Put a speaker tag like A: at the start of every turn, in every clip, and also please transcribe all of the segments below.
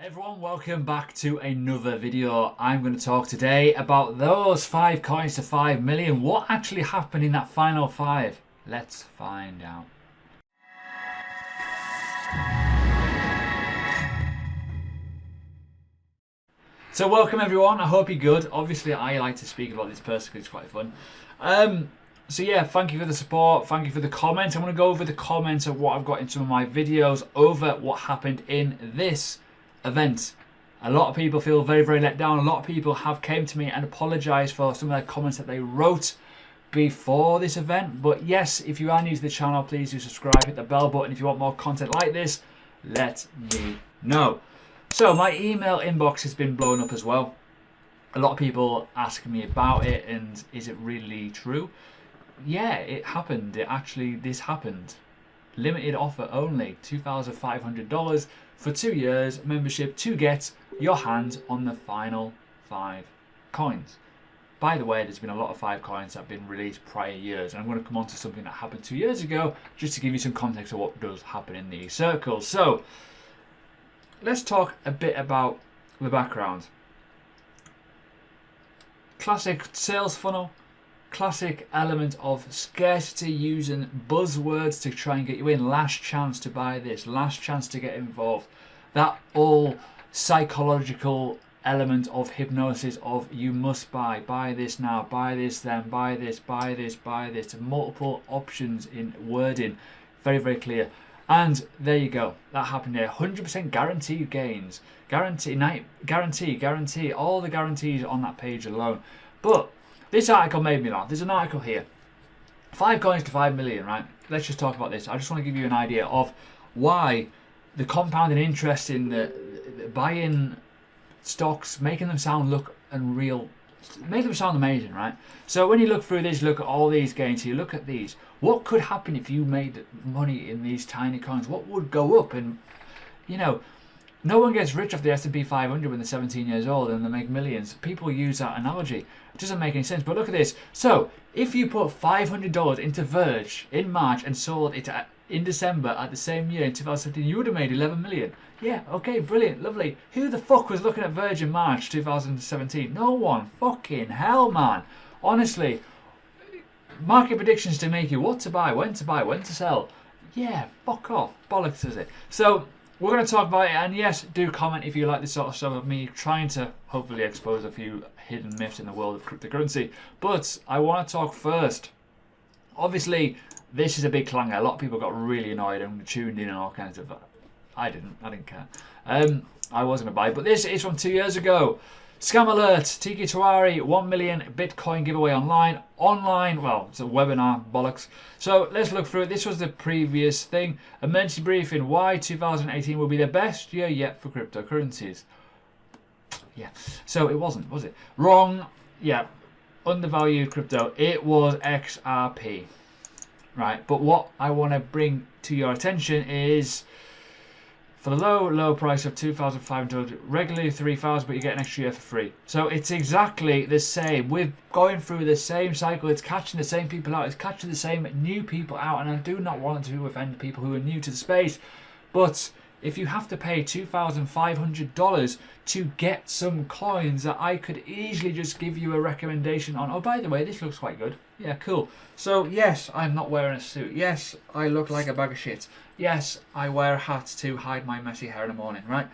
A: Everyone, welcome back to another video. I'm going to talk today about those 5 coins to 5 million. What actually happened in that final 5? Let's find out. So welcome everyone, I hope you're good. Obviously I like to speak about this personally, it's quite fun. So yeah, thank you for the support, thank you for the comments. I'm going to go over the comments of what I've got in some of my videos over what happened in this event. A lot of people feel very let down. A lot of people have came to me and apologized for some of their comments that they wrote before this event. But yes, if you are new to the channel, please do subscribe, hit the bell button. If you want more content like this, let me know. So my email inbox has been blown up as well. A lot of people asking me about it and is it really true? Yeah, it happened. This happened. Limited offer only, $2,500 for 2 years membership to get your hands on the final 5 coins. By the way, there's been a lot of 5 coins that have been released prior years, and I'm going to come on to something that happened 2 years ago just to give you some context of what does happen in these circles. So let's talk a bit about the background. Classic sales funnel. Classic element of scarcity, using buzzwords to try and get you in. Last chance to buy this, last chance to get involved. That all psychological element of hypnosis of you must buy this now, buy this then, buy this, buy this, buy this. Multiple options in wording, very clear. And there you go, that happened here. 100% guaranteed gains, guarantee, all the guarantees on that page alone. But this article made me laugh. There's an article here. 5 coins to 5 million, right? Let's just talk about this. I just want to give you an idea of why the compounding interest in the buying stocks, making them sound look unreal, make them sound amazing, right? So when you look through this, look at all these gains here, look at these. What could happen if you made money in these tiny coins? What would go up? And, you know, no one gets rich off the S&P 500 when they're 17 years old and they make millions. People use that analogy. It doesn't make any sense. But look at this. So if you put $500 into Verge in March and sold it in December at the same year in 2017, you would have made 11 million. Yeah, okay, brilliant, lovely. Who the fuck was looking at Verge in March 2017? No one. Fucking hell, man. Honestly, market predictions to make you what to buy, when to sell. Yeah, fuck off. Bollocks, is it? So we're going to talk about it, and yes, do comment if you like this sort of stuff of me trying to hopefully expose a few hidden myths in the world of cryptocurrency. But I want to talk first. Obviously, this is a big clanger. A lot of people got really annoyed and tuned in and all kinds of. I didn't care. I was going to buy, but this is from 2 years ago. Scam alert! Teeka Tiwari, 1 million Bitcoin giveaway online. Well, it's a webinar, bollocks. So let's look through it. This was the previous thing. Emergency briefing, why 2018 will be the best year yet for cryptocurrencies. Yeah, so it wasn't, was it? Wrong. Yeah, undervalued crypto. It was XRP. Right, but what I want to bring to your attention is, for the low price of 2,500, regularly 3,000, but you get an extra year for free. So it's exactly the same. We're going through the same cycle. It's catching the same people out. It's catching the same new people out. And I do not want to offend people who are new to the space. But if you have to pay $2,500 to get some coins that I could easily just give you a recommendation on. Oh, by the way, this looks quite good. Yeah, cool. So yes, I'm not wearing a suit. Yes, I look like a bag of shit. Yes, I wear a hat to hide my messy hair in the morning, right?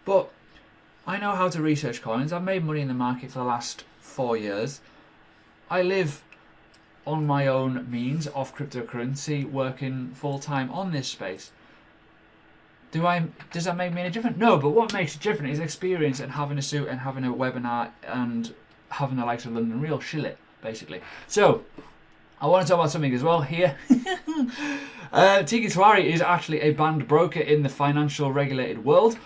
A: But I know how to research coins. I've made money in the market for the last 4 years. I live on my own means of cryptocurrency, working full-time on this space. Does that make me any different? No, but what makes it different is experience and having a suit and having a webinar and having the likes of London Real, shill it, basically. So I want to talk about something as well here. Teeka Tiwari is actually a banned broker in the financial regulated world,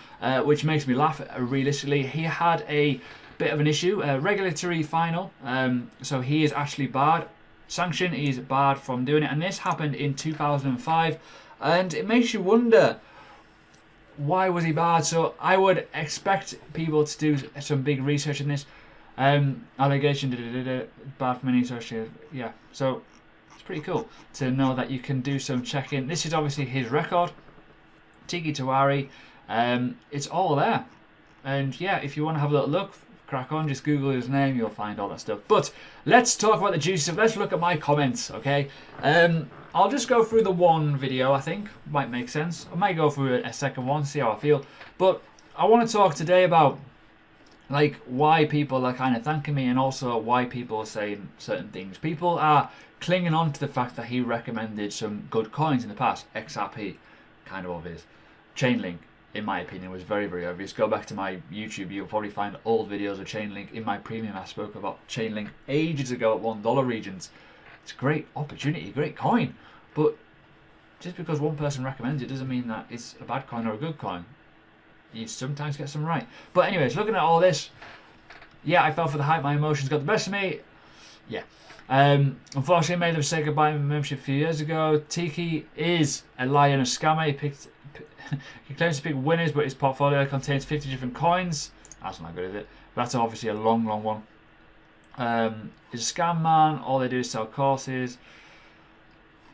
A: which makes me laugh. Realistically, he had a bit of an issue, a regulatory final, so he is actually barred. Sanction, he's barred from doing it, and this happened in 2005, and it makes you wonder, why was he barred? So I would expect people to do some big research in this. Allegation, barred from any associated. Yeah, so it's pretty cool to know that you can do some checking. This is obviously his record. Teeka Tiwari, it's all there. And yeah, if you want to have a little look, crack on, just Google his name, you'll find all that stuff. But let's talk about the juicy stuff. Let's look at my comments, okay? I'll just go through the one video, I think. Might make sense. I might go through a second one, see how I feel. But I want to talk today about like why people are kind of thanking me, and also why people are saying certain things. People are clinging on to the fact that he recommended some good coins in the past. XRP, kind of obvious. Chainlink, in my opinion, was very, very obvious. Go back to my YouTube, you'll probably find old videos of Chainlink. In my premium, I spoke about Chainlink ages ago at $1 regions. It's a great opportunity, great coin. But just because one person recommends it doesn't mean that it's a bad coin or a good coin. You sometimes get some right. But anyways, looking at all this, yeah, I fell for the hype. My emotions got the best of me. Yeah. Unfortunately, I made the mistake of buying a membership a few years ago. Teeka is a liar and a scammer. He claims to pick winners, but his portfolio contains 50 different coins. That's not good, is it? But that's obviously a long, long one. He's a scam man. All they do is sell courses.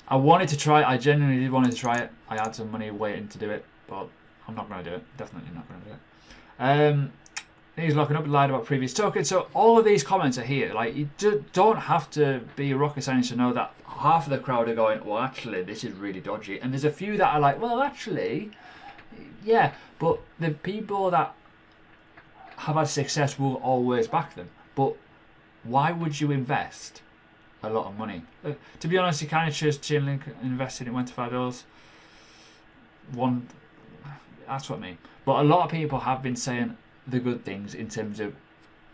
A: I wanted to try it. I genuinely did want to try it. I had some money waiting to do it, but I'm not going to do it. Definitely not going to do it. He's locking up and lied about previous tokens. So all of these comments are here. Like, you don't have to be a rocket scientist to know that half of the crowd are going, well, actually, this is really dodgy. And there's a few that are like, well, actually, yeah. But the people that have had success will always back them. But why would you invest a lot of money? To be honest, you kind of chose Chainlink, invested, it went to $5. That's what I mean. But a lot of people have been saying the good things in terms of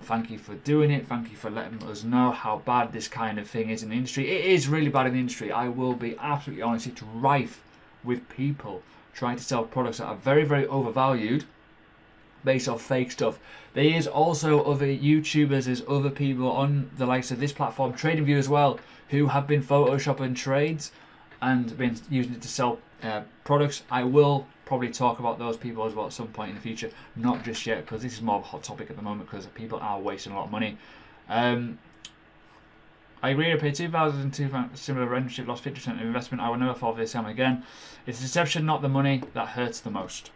A: thank you for doing it, thank you for letting us know how bad this kind of thing is in the industry. It is really bad in the industry. I will be absolutely honest. It's rife with people trying to sell products that are very, very overvalued based off fake stuff. There is also other YouTubers, there's other people on the likes of this platform, TradingView as well, who have been photoshopping trades and been using it to sell products. I will probably talk about those people as well at some point in the future, not just yet, because this is more of a hot topic at the moment because people are wasting a lot of money. I agree, I paid $2,002 similar rendership, lost 50% of investment. I will never fall for this scam again. It's deception, not the money, that hurts the most.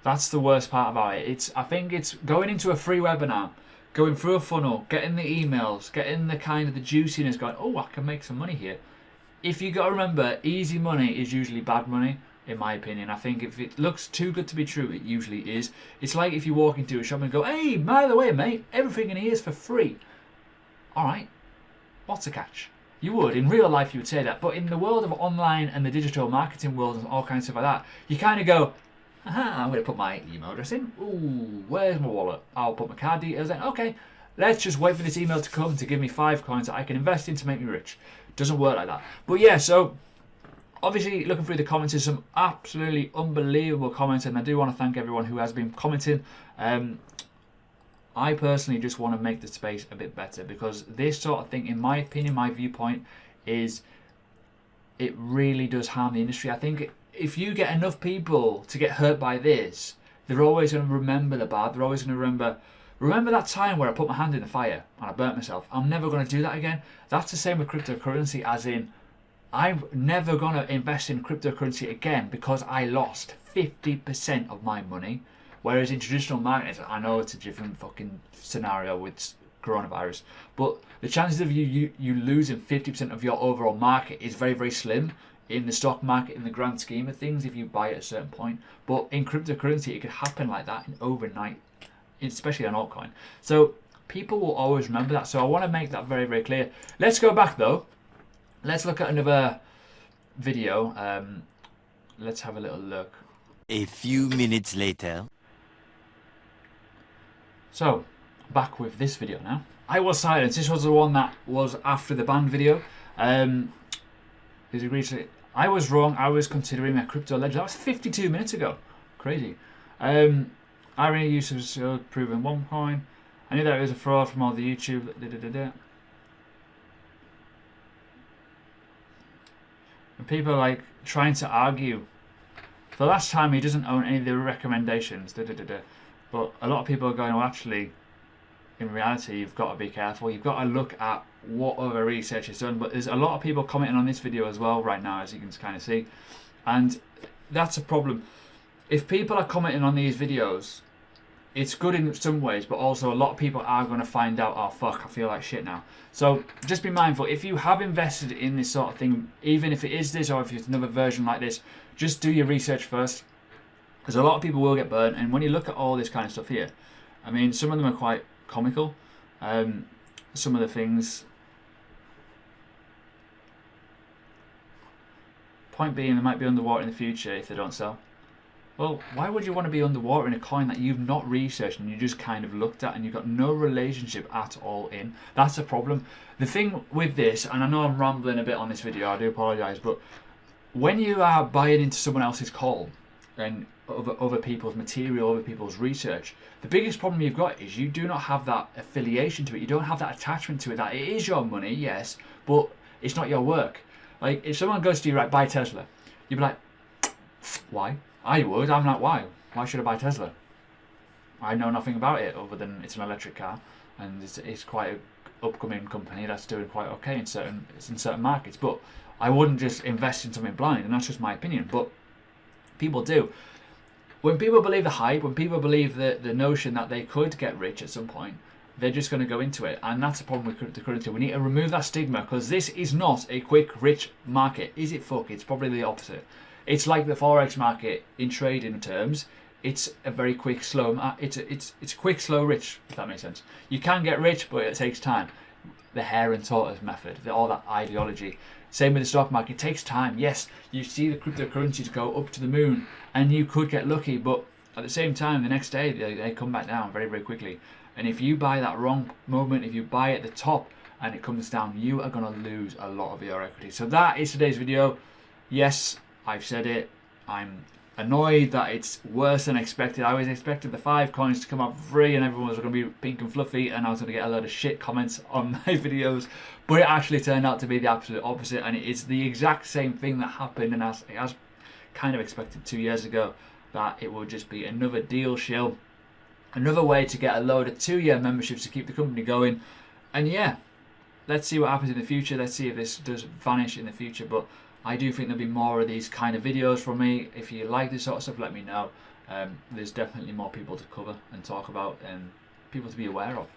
A: That's the worst part about it. I think it's going into a free webinar, going through a funnel, getting the emails, getting the kind of the juiciness, going, oh, I can make some money here. If you got to remember, easy money is usually bad money, in my opinion. I think if it looks too good to be true, it usually is. It's like if you walk into a shop and go, hey, by the way, mate, everything in here is for free. All right, what's the catch? You would, in real life, you would say that. But in the world of online and the digital marketing world and all kinds of stuff like that, you kind of go, aha, I'm going to put my email address in. Ooh, where's my wallet? I'll put my card details in. Okay, let's just wait for this email to come to give me 5 coins that I can invest in to make me rich. Doesn't work like that. But yeah, so obviously looking through the comments, there's some absolutely unbelievable comments, and I do want to thank everyone who has been commenting. I personally just want to make the space a bit better, because this sort of thing, in my opinion, my viewpoint, is it really does harm the industry. I think if you get enough people to get hurt by this, they're always going to remember the bad. They're always going to remember that time where I put my hand in the fire and I burnt myself. I'm never going to do that again. That's the same with cryptocurrency, as in I'm never going to invest in cryptocurrency again because I lost 50% of my money. Whereas in traditional markets, I know it's a different fucking scenario with coronavirus, but the chances of you losing 50% of your overall market is very, very slim in the stock market in the grand scheme of things if you buy at a certain point. But in cryptocurrency, it could happen like that in overnight, especially on altcoin. So people will always remember that. So I want to make that very, very clear. Let's go back though. Let's look at another video. Let's have a little look.
B: A few minutes later.
A: So, back with this video now. I was silenced. This was the one that was after the ban video. I was wrong. I was considering a crypto ledger. That was 52 minutes ago. Crazy. I really used to prove one coin. I knew that it was a fraud from all the YouTube. And people are like trying to argue. The last time he doesn't own any of the recommendations. But a lot of people are going, well, actually, in reality, you've got to be careful. You've got to look at what other research is done. But there's a lot of people commenting on this video as well right now, as you can kind of see. And that's a problem. If people are commenting on these videos, it's good in some ways, but also a lot of people are going to find out, oh fuck, I feel like shit now. So just be mindful, if you have invested in this sort of thing, even if it is this or if it's another version like this, just do your research first, because a lot of people will get burnt. And when you look at all this kind of stuff here, I mean, some of them are quite comical. Some of the things, point being, they might be underwater in the future if they don't sell. Well, why would you want to be underwater in a coin that you've not researched and you just kind of looked at and you've got no relationship at all in? That's a problem. The thing with this, and I know I'm rambling a bit on this video, I do apologise, but when you are buying into someone else's call and other people's material, other people's research, the biggest problem you've got is you do not have that affiliation to it. You don't have that attachment to it. That it is your money, yes, but it's not your work. Like, if someone goes to you, right, buy Tesla, you'd be like, why? I would. I'm like, why? Why should I buy Tesla? I know nothing about it other than it's an electric car, and it's quite an upcoming company that's doing quite okay in certain markets. But I wouldn't just invest in something blind, and that's just my opinion. But people do. When people believe the hype, when people believe the notion that they could get rich at some point, they're just going to go into it, and that's a problem with the currency. We need to remove that stigma, because this is not a quick rich market. Is it? Fuck, it's probably the opposite. It's like the forex market in trading terms. It's a very quick, slow. It's quick, slow, rich. If that makes sense. You can get rich, but it takes time. The hare and tortoise method, all that ideology. Same with the stock market. It takes time. Yes, you see the cryptocurrencies go up to the moon, and you could get lucky, but at the same time, the next day they come back down very, very quickly. And if you buy that wrong moment, if you buy at the top and it comes down, you are going to lose a lot of your equity. So that is today's video. Yes, I've said it. I'm annoyed that it's worse than expected. I always expected the 5 coins to come out free and everyone was going to be pink and fluffy, and I was going to get a load of shit comments on my videos. But it actually turned out to be the absolute opposite, and it is the exact same thing that happened, and as kind of expected 2 years ago, that it will just be another deal shill. Another way to get a load of 2-year memberships to keep the company going. And yeah, let's see what happens in the future. Let's see if this does vanish in the future. But I do think there'll be more of these kind of videos from me. If you like this sort of stuff, let me know. There's definitely more people to cover and talk about and people to be aware of.